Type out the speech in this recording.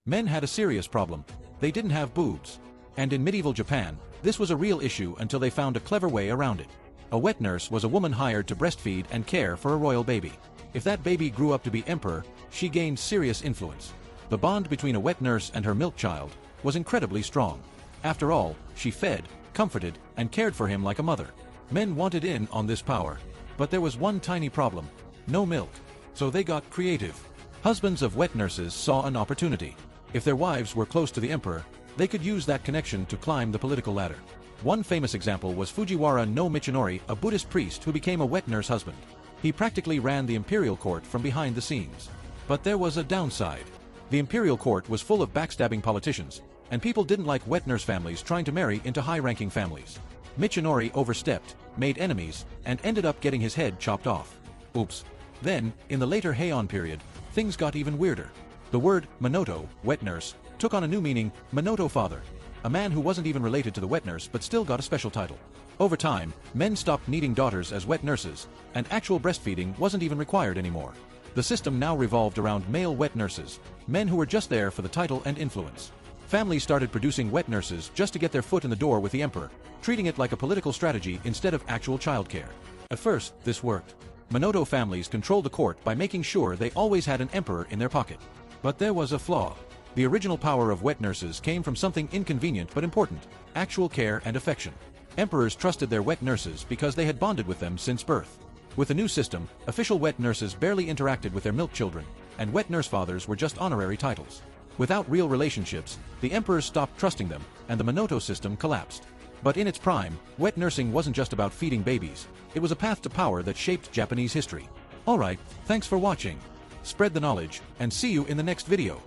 Men had a serious problem. They didn't have boobs. And in medieval Japan, this was a real issue until they found a clever way around it. A wet nurse was a woman hired to breastfeed and care for a royal baby. If that baby grew up to be emperor, she gained serious influence. The bond between a wet nurse and her milk child was incredibly strong. After all, she fed, comforted, and cared for him like a mother. Men wanted in on this power. But there was one tiny problem: no milk. So they got creative. Husbands of wet nurses saw an opportunity. If their wives were close to the emperor, they could use that connection to climb the political ladder. One famous example was Fujiwara no Michinori, a Buddhist priest who became a wet nurse husband. He practically ran the imperial court from behind the scenes. But there was a downside. The imperial court was full of backstabbing politicians, and people didn't like wet nurse families trying to marry into high-ranking families. Michinori overstepped, made enemies, and ended up getting his head chopped off. Oops. Then, in the later Heian period, things got even weirder. The word Minoto, wet nurse, took on a new meaning: Minoto father, a man who wasn't even related to the wet nurse but still got a special title. Over time, men stopped needing daughters as wet nurses, and actual breastfeeding wasn't even required anymore. The system now revolved around male wet nurses, men who were just there for the title and influence. Families started producing wet nurses just to get their foot in the door with the emperor, treating it like a political strategy instead of actual childcare. At first, this worked. Minoto families controlled the court by making sure they always had an emperor in their pocket. But there was a flaw. The original power of wet nurses came from something inconvenient but important: actual care and affection. Emperors trusted their wet nurses because they had bonded with them since birth. With the new system, official wet nurses barely interacted with their milk children, and wet nurse fathers were just honorary titles. Without real relationships, the emperors stopped trusting them, and the Minoto system collapsed. But in its prime, wet nursing wasn't just about feeding babies. It was a path to power that shaped Japanese history. Alright, thanks for watching. Spread the knowledge, and see you in the next video.